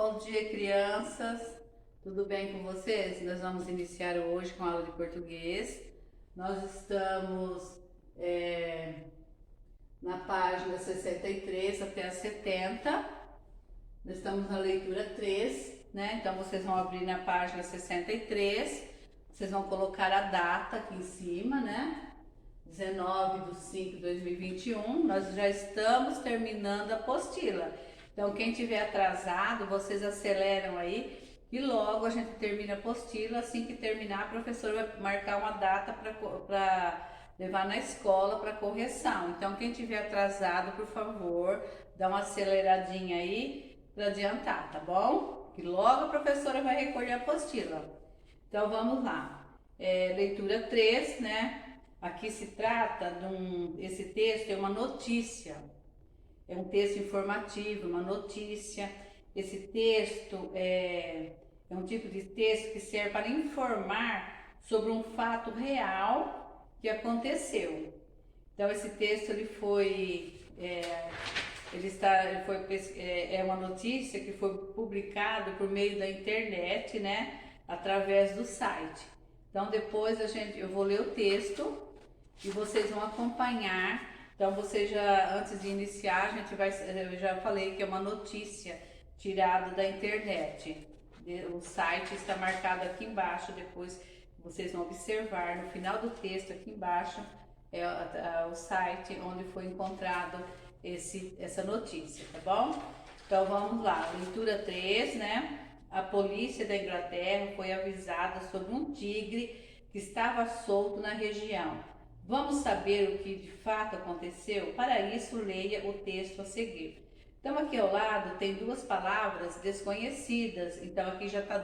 Bom dia, crianças. Tudo bem com vocês? Nós vamos iniciar hoje com a aula de português. Nós estamos na página 63 até a 70. Nós estamos na leitura 3, né? Então vocês vão abrir na página 63. Vocês vão colocar a data aqui em cima, né? 19/5/2021. Nós já estamos terminando a apostila. Então, quem tiver atrasado, vocês aceleram aí e logo a gente termina a apostila. Assim que terminar, a professora vai marcar uma data para levar na escola para correção. Então, quem tiver atrasado, por favor, dá uma aceleradinha aí para adiantar, tá bom? Que logo a professora vai recolher a apostila. Então, vamos lá. Leitura 3, né? Aqui se trata esse texto é uma notícia. É um texto informativo, uma notícia. Esse texto é um tipo de texto que serve para informar sobre um fato real que aconteceu. Então esse texto é uma notícia que foi publicada por meio da internet, né, através do site. Então depois eu vou ler o texto e vocês vão acompanhar. Então antes de iniciar, eu já falei que é uma notícia tirada da internet. O site está marcado aqui embaixo, depois vocês vão observar no final do texto aqui embaixo o site onde foi encontrado essa notícia, tá bom? Então vamos lá, leitura 3, né? A polícia da Inglaterra foi avisada sobre um tigre que estava solto na região. Vamos saber o que de fato aconteceu? Para isso, leia o texto a seguir. Então, aqui ao lado tem duas palavras desconhecidas. Então, aqui já está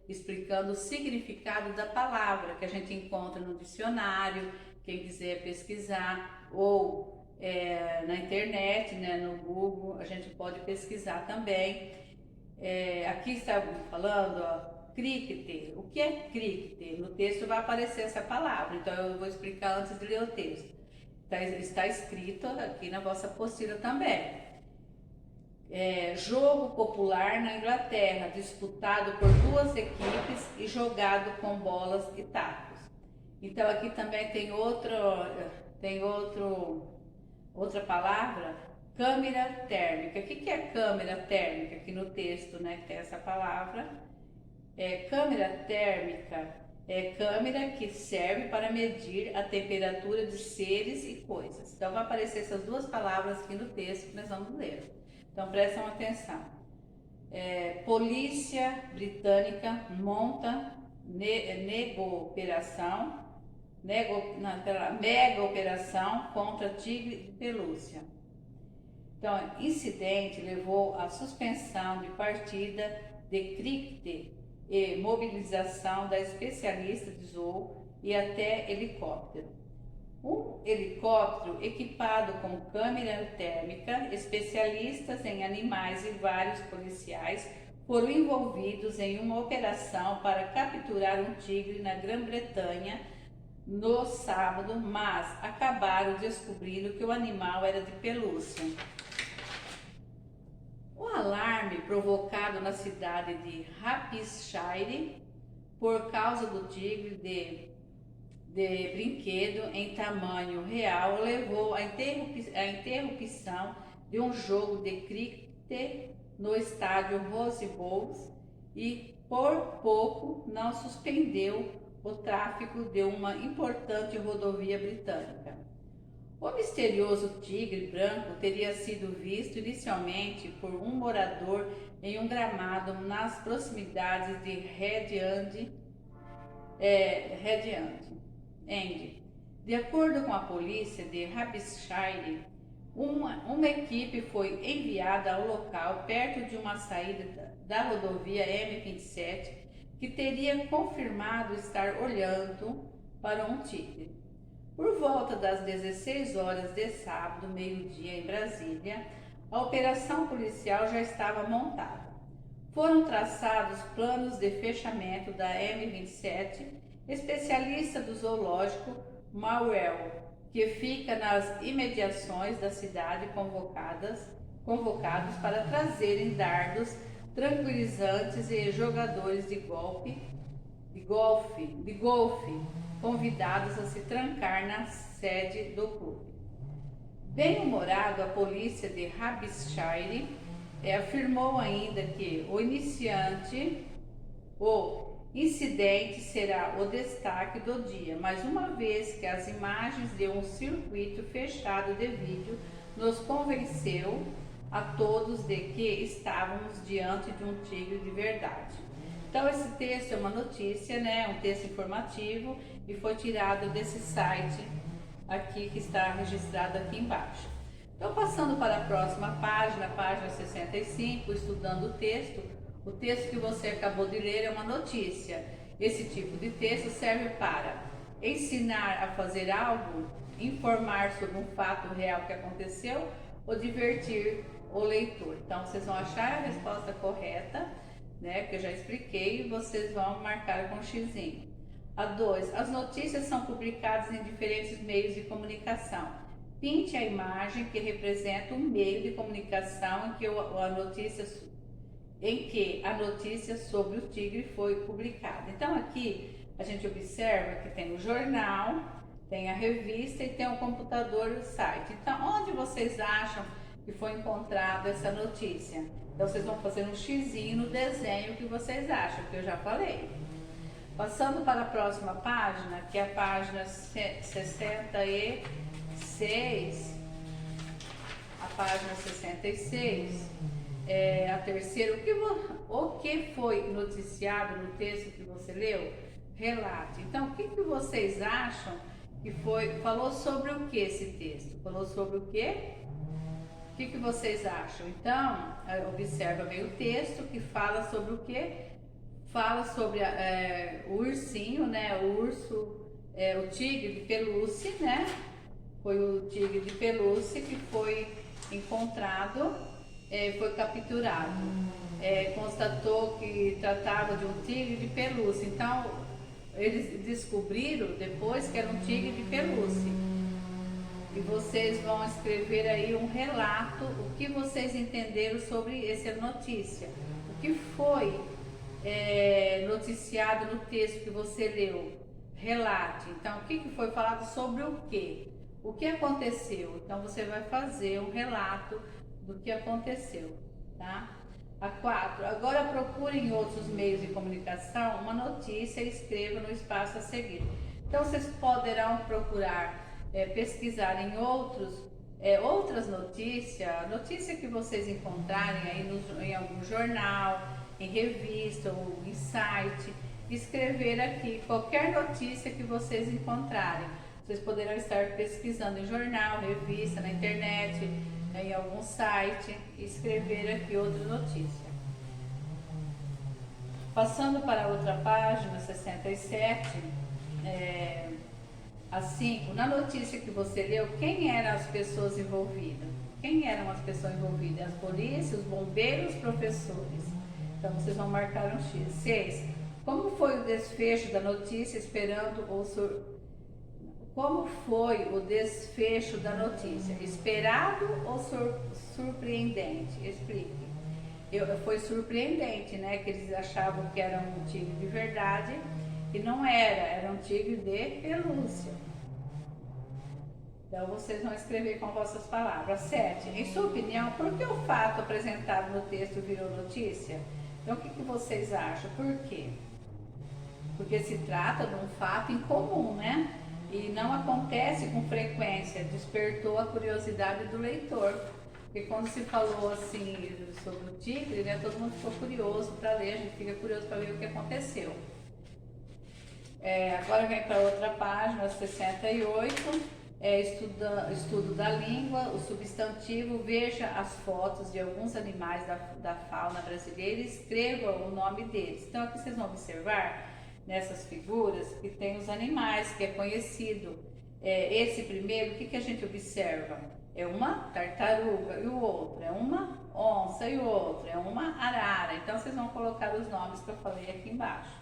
explicando o significado da palavra que a gente encontra no dicionário. Quem quiser pesquisar ou na internet, né, no Google, a gente pode pesquisar também. Aqui está falando, ó, cricket. O que é cricket? No texto vai aparecer essa palavra, então eu vou explicar antes de ler o texto. Está escrito aqui na vossa apostila também. Jogo popular na Inglaterra, disputado por duas equipes e jogado com bolas e tacos. Então aqui também tem outra palavra, câmera térmica. O que é câmera térmica? Aqui no texto, né, tem essa palavra. Câmera térmica é câmera que serve para medir a temperatura de seres e coisas. Então vai aparecer essas duas palavras aqui no texto que nós vamos ler. Então prestem atenção. Polícia britânica monta mega operação contra tigre de pelúcia. Então, incidente levou à suspensão de partida de cricket e mobilização da especialista de zoo e até helicóptero. Um helicóptero equipado com câmera térmica, especialistas em animais e vários policiais foram envolvidos em uma operação para capturar um tigre na Grã-Bretanha no sábado, mas acabaram descobrindo que o animal era de pelúcia. O alarme provocado na cidade de Hampshire por causa do tigre de brinquedo em tamanho real levou à interrupção de um jogo de cricket no estádio Rose Bowl e por pouco não suspendeu o tráfego de uma importante rodovia britânica. O misterioso tigre branco teria sido visto inicialmente por um morador em um gramado nas proximidades de End. De acordo com a polícia de Hampshire, uma equipe foi enviada ao local perto de uma saída da rodovia M27 que teria confirmado estar olhando para um tigre. Por volta das 16 horas de sábado, meio-dia, em Brasília, a operação policial já estava montada. Foram traçados planos de fechamento da M27. Especialista do zoológico Marwell, que fica nas imediações da cidade, convocados para trazerem dardos tranquilizantes e jogadores de golfe convidados a se trancar na sede do clube. Bem-humorado, a polícia de Hampshire afirmou ainda que o incidente será o destaque do dia, mas uma vez que as imagens de um circuito fechado de vídeo nos convenceu a todos de que estávamos diante de um tigre de verdade. Então esse texto é uma notícia, né, um texto informativo e foi tirado desse site aqui que está registrado aqui embaixo. Então passando para a próxima página, página 65, estudando o texto que você acabou de ler é uma notícia. Esse tipo de texto serve para ensinar a fazer algo, informar sobre um fato real que aconteceu ou divertir o leitor. Então vocês vão achar a resposta correta, né, que eu já expliquei, e vocês vão marcar com xizinho. A 2. As notícias são publicadas em diferentes meios de comunicação. Pinte a imagem que representa um meio de comunicação em que a notícia sobre o tigre foi publicada. Então aqui a gente observa que tem o jornal, tem a revista e tem o computador e o site. Então onde vocês acham que foi encontrada essa notícia? Então vocês vão fazer um xizinho no desenho que vocês acham, que eu já falei. Passando para a próxima página, que é a página 66, a página 66, a terceira, o que foi noticiado no texto que você leu? Relate. Então, o que vocês acham que falou sobre o que esse texto? Falou sobre o quê? O que vocês acham? Então, observa bem o texto que fala sobre o quê? Fala sobre o ursinho, né? O urso, o tigre de pelúcia, né? Foi o tigre de pelúcia que foi encontrado, foi capturado. Constatou que tratava de um tigre de pelúcia. Então, eles descobriram depois que era um tigre de pelúcia. E vocês vão escrever aí um relato, o que vocês entenderam sobre essa notícia. O que foi noticiado no texto que você leu? Relate. Então, o que foi falado sobre o quê? O que aconteceu? Então, você vai fazer um relato do que aconteceu, tá? A 4. Agora procure em outros meios de comunicação uma notícia e escreva no espaço a seguir. Então, vocês poderão procurar pesquisar em outras notícias que vocês encontrarem aí em algum jornal, em revista ou em site, escrever aqui qualquer notícia que vocês encontrarem. Vocês poderão estar pesquisando em jornal, revista, na internet, em algum site, e escrever aqui outra notícia. Passando para a outra página, 67, a 5, na notícia que você leu, quem eram as pessoas envolvidas? Quem eram as pessoas envolvidas? As polícias, os bombeiros, os professores. Então vocês vão marcar um X. 6. Como foi o desfecho da notícia Como foi o desfecho da notícia? Esperado ou surpreendente? Explique. Foi surpreendente, né? Que eles achavam que era um tigre de verdade e não era um tigre de pelúcia. Então vocês vão escrever com vossas palavras. 7. Em sua opinião, por que o fato apresentado no texto virou notícia? Então o que vocês acham? Por quê? Porque se trata de um fato incomum, né? E não acontece com frequência, despertou a curiosidade do leitor. Porque quando se falou assim sobre o tigre, né, todo mundo ficou curioso para ler, a gente fica curioso para ver o que aconteceu. Agora vem para outra página, 68, estudo da língua, o substantivo, veja as fotos de alguns animais da fauna brasileira e escreva o nome deles. Então aqui vocês vão observar nessas figuras que tem os animais, que é conhecido. Esse primeiro, o que a gente observa? É uma tartaruga e o outro é uma onça e o outro é uma arara. Então vocês vão colocar os nomes que eu falei aqui embaixo.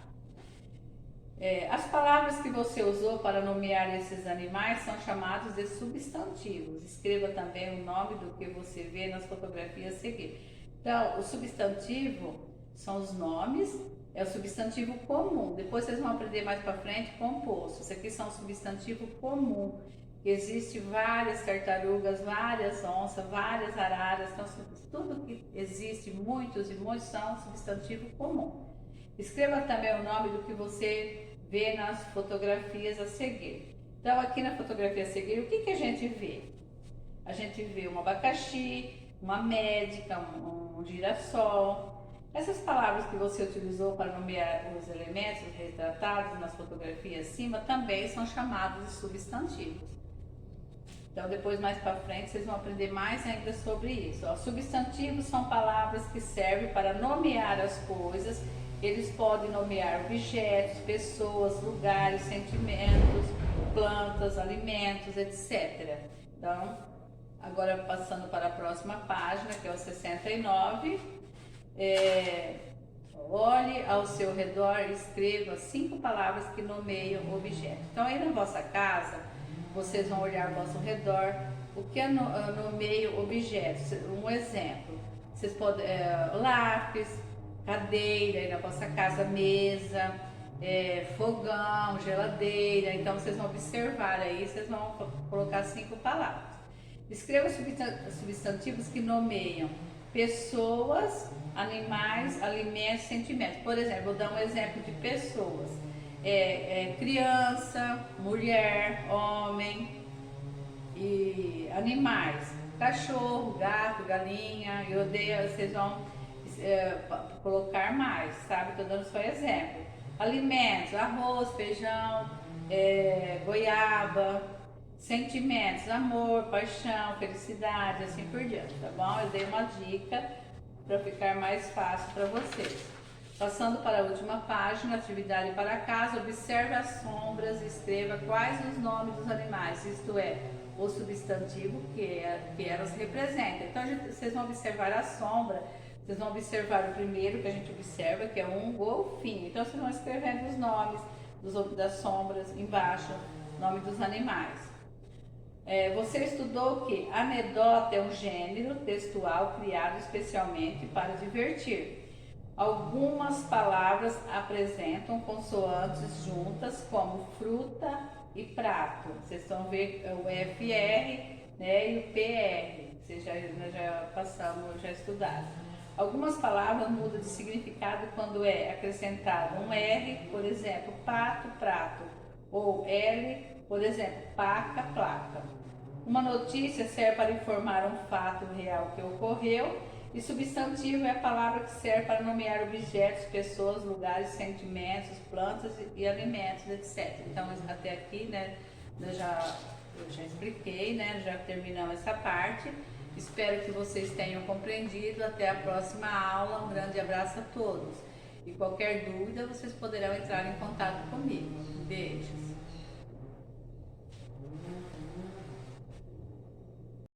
As palavras que você usou para nomear esses animais são chamados de substantivos. Escreva também o nome do que você vê nas fotografias a seguir. Então, o substantivo são os nomes, é o substantivo comum. Depois vocês vão aprender mais para frente composto. Isso aqui são o substantivo comum. Existe várias tartarugas, várias onças, várias araras. Então, tudo que existe, muitos e muitos, são substantivo comum. Escreva também o nome do que você vê nas fotografias a seguir. Então, aqui na fotografia a seguir, o que a gente vê? A gente vê um abacaxi, uma médica, um girassol. Essas palavras que você utilizou para nomear os elementos retratados nas fotografias acima também são chamados de substantivos. Então, depois, mais para frente, vocês vão aprender mais ainda sobre isso. Ó, substantivos são palavras que servem para nomear as coisas. Eles podem nomear objetos, pessoas, lugares, sentimentos, plantas, alimentos, etc. Então, agora passando para a próxima página, que é o 69. Olhe ao seu redor e escreva 5 palavras que nomeiam o objeto. Então, aí na vossa casa, vocês vão olhar ao vosso redor o que nomeia objetos. Um exemplo, vocês podem, lápis, cadeira, aí na vossa casa, mesa, fogão, geladeira. Então, vocês vão observar aí, vocês vão colocar 5 palavras. Escreva substantivos que nomeiam pessoas, animais, alimentos, sentimentos. Por exemplo, vou dar um exemplo de pessoas. Criança, mulher, homem. E animais, cachorro, gato, galinha. Eu odeio, vocês vão colocar mais, sabe? Estou dando só exemplo. Alimentos, arroz, feijão, goiaba. Sentimentos, amor, paixão, felicidade, assim por diante, tá bom? Eu dei uma dica para ficar mais fácil para vocês. Passando para a última página, atividade para casa, observe as sombras e escreva quais os nomes dos animais, isto é, o substantivo que elas representam. Então, vocês vão observar a sombra, vocês vão observar o primeiro que a gente observa, que é um golfinho. Então, vocês vão escrevendo os nomes das sombras embaixo, nome dos animais. Você estudou que anedota é um gênero textual criado especialmente para divertir. Algumas palavras apresentam consoantes juntas, como fruta e prato. Vocês vão ver o FR, né, e o PR. Vocês já passamos, já estudaram. Algumas palavras mudam de significado quando é acrescentado um R, por exemplo, pato, prato, ou L, por exemplo, paca, placa. Uma notícia serve para informar um fato real que ocorreu, e substantivo é a palavra que serve para nomear objetos, pessoas, lugares, sentimentos, plantas e alimentos, etc. Então, até aqui, né, eu já expliquei, né, já terminamos essa parte. Espero que vocês tenham compreendido. Até a próxima aula. Um grande abraço a todos. E qualquer dúvida, vocês poderão entrar em contato comigo. Beijos.